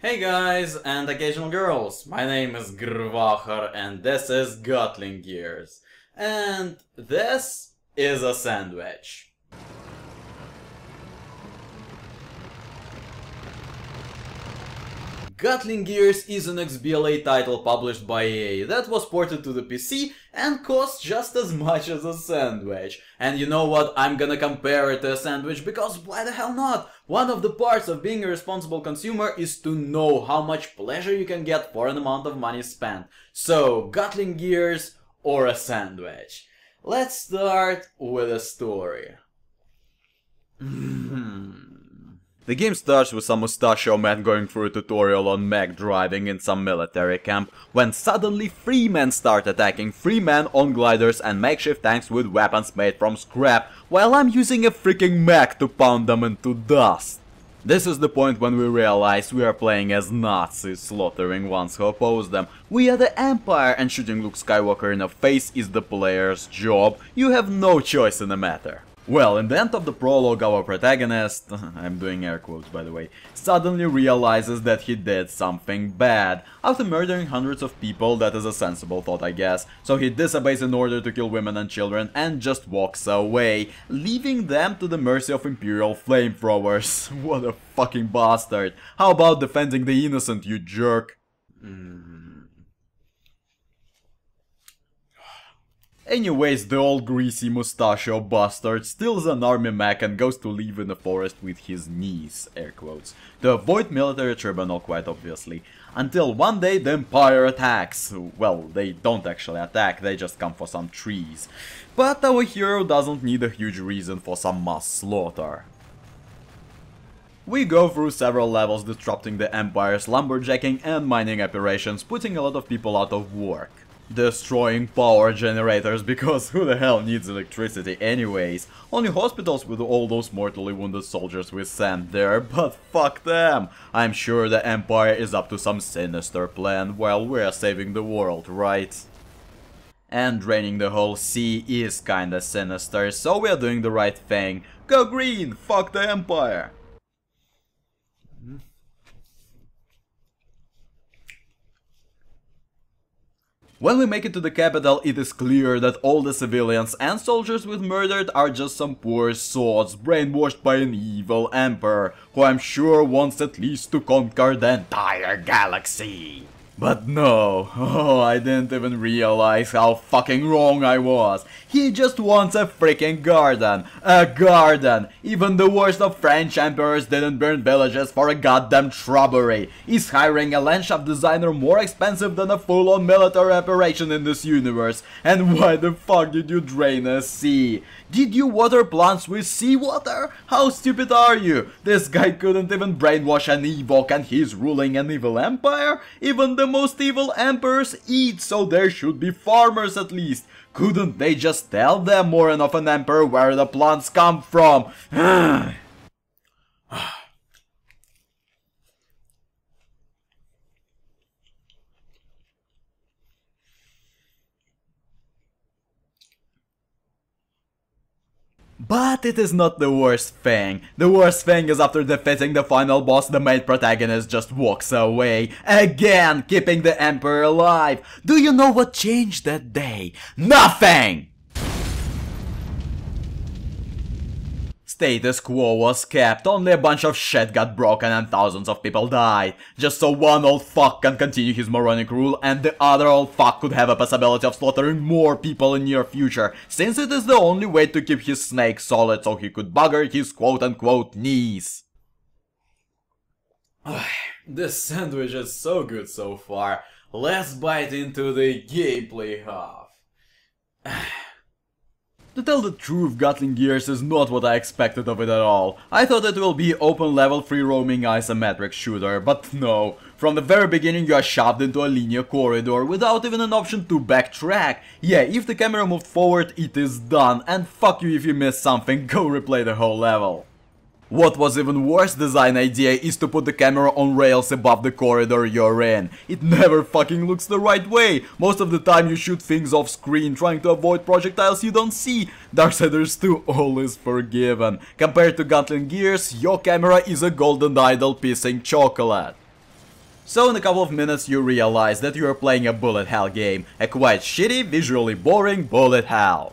Hey guys and occasional girls, my name is GrrrVahrrr and this is Gatling Gears. And this is a sandwich. Gatling Gears is an XBLA title published by EA that was ported to the PC and costs just as much as a sandwich. And you know what, I'm gonna compare it to a sandwich because why the hell not? One of the parts of being a responsible consumer is to know how much pleasure you can get for an amount of money spent. So, Gatling Gears or a sandwich? Let's start with a story. The game starts with some mustachio man going through a tutorial on mech driving in some military camp, when suddenly 3 men start attacking 3 men on gliders and makeshift tanks with weapons made from scrap, while I'm using a freaking mech to pound them into dust. This is the point when we realize we are playing as Nazis, slaughtering ones who oppose them. We are the Empire, and shooting Luke Skywalker in the face is the player's job. You have no choice in the matter. Well, in the end of the prologue, our protagonist, I'm doing air quotes by the way, suddenly realizes that he did something bad. After murdering hundreds of people, that is a sensible thought I guess, so he disobeys in order to kill women and children and just walks away, leaving them to the mercy of Imperial flamethrowers. What a fucking bastard. How about defending the innocent, you jerk? Anyways, the old greasy mustachio bastard steals an army mech and goes to live in the forest with his niece, air quotes, to avoid military tribunal quite obviously, until one day the Empire attacks. Well, they don't actually attack, they just come for some trees. But our hero doesn't need a huge reason for some mass slaughter. We go through several levels disrupting the Empire's lumberjacking and mining operations, putting a lot of people out of work. Destroying power generators, because who the hell needs electricity anyways? Only hospitals with all those mortally wounded soldiers we sent there, but fuck them! I'm sure the Empire is up to some sinister plan while we're saving the world, right? And draining the whole sea is kinda sinister, so we're doing the right thing. Go green! Fuck the Empire! When we make it to the capital, it is clear that all the civilians and soldiers we murdered are just some poor sods brainwashed by an evil emperor, who I'm sure wants at least to conquer the entire galaxy. But no, I didn't even realize how fucking wrong I was. He just wants a freaking garden. A garden! Even the worst of French emperors didn't burn villages for a goddamn shrubbery. Is hiring a landscape designer more expensive than a full-on military operation in this universe? And why the fuck did you drain a sea? Did you water plants with seawater? How stupid are you? This guy couldn't even brainwash an Ewok and he's ruling an evil empire? Even the most evil emperors eat, so there should be farmers at least. Couldn't they just tell them more of an emperor where the plants come from? But it is not the worst thing. The worst thing is after defeating the final boss, the main protagonist just walks away, again keeping the Emperor alive. Do you know what changed that day? Nothing! Status quo was kept, only a bunch of shit got broken and thousands of people died. Just so one old fuck can continue his moronic rule and the other old fuck could have a possibility of slaughtering more people in near future, since it is the only way to keep his snake solid so he could bugger his quote-unquote niece. This sandwich is so good so far. Let's bite into the gameplay half. To tell the truth, Gatling Gears is not what I expected of it at all. I thought it will be open level free roaming isometric shooter, but no. From the very beginning you are shoved into a linear corridor without even an option to backtrack. Yeah, if the camera moved forward it is done, and fuck you if you missed something, go replay the whole level. What was even worse design idea is to put the camera on rails above the corridor you're in. It never fucking looks the right way. Most of the time you shoot things off screen trying to avoid projectiles you don't see. Darksiders 2 all is forgiven. Compared to Gatling Gears, your camera is a golden idol pissing chocolate. So in a couple of minutes you realize that you are playing a bullet hell game, a quite shitty, visually boring bullet hell.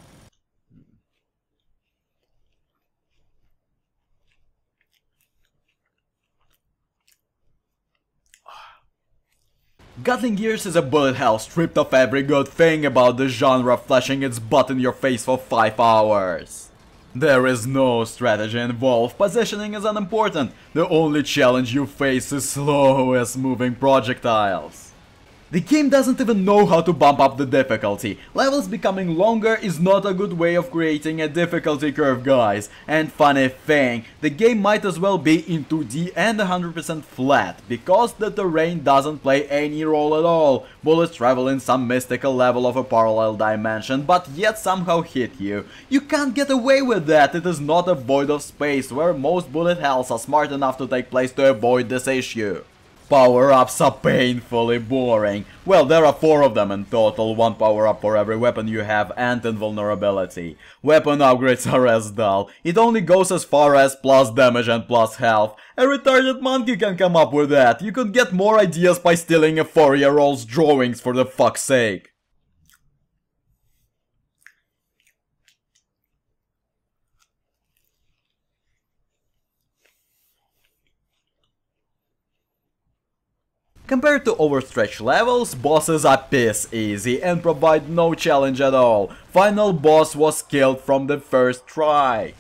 Gatling Gears is a bullet hell stripped of every good thing about the genre, flashing its butt in your face for 5 hours. There is no strategy involved, positioning is unimportant, the only challenge you face is slow-ass moving projectiles. The game doesn't even know how to bump up the difficulty. Levels becoming longer is not a good way of creating a difficulty curve, guys. And funny thing, the game might as well be in 2D and 100% flat, because the terrain doesn't play any role at all. Bullets travel in some mystical level of a parallel dimension, but yet somehow hit you. You can't get away with that, it is not a void of space, where most bullet hells are smart enough to take place to avoid this issue. Power-ups are painfully boring. Well, there are 4 of them in total, 1 power-up for every weapon you have and invulnerability. Weapon upgrades are as dull. It only goes as far as plus damage and plus health. A retarded monkey can come up with that. You could get more ideas by stealing a 4-year-old's drawings, for the fuck's sake. Compared to overstretched levels, bosses are piss easy and provide no challenge at all. Final boss was killed from the first try.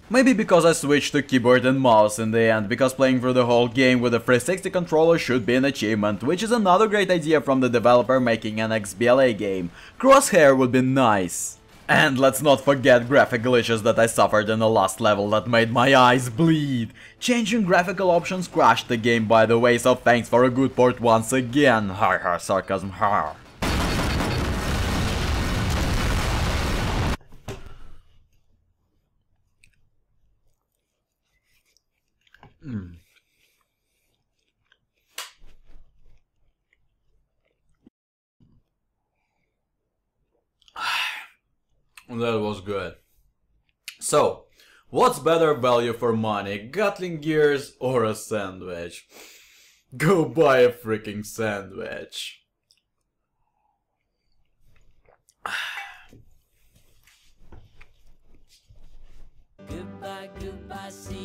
Maybe because I switched to keyboard and mouse in the end, because playing through the whole game with a 360 controller should be an achievement, which is another great idea from the developer making an XBLA game. Crosshair would be nice. And let's not forget graphic glitches that I suffered in the last level that made my eyes bleed. Changing graphical options crashed the game, by the way, so thanks for a good port once again. Har har, sarcasm, har. That was good. So, what's better value for money, Gatling Gears or a sandwich? Go buy a freaking sandwich. Goodbye, goodbye, see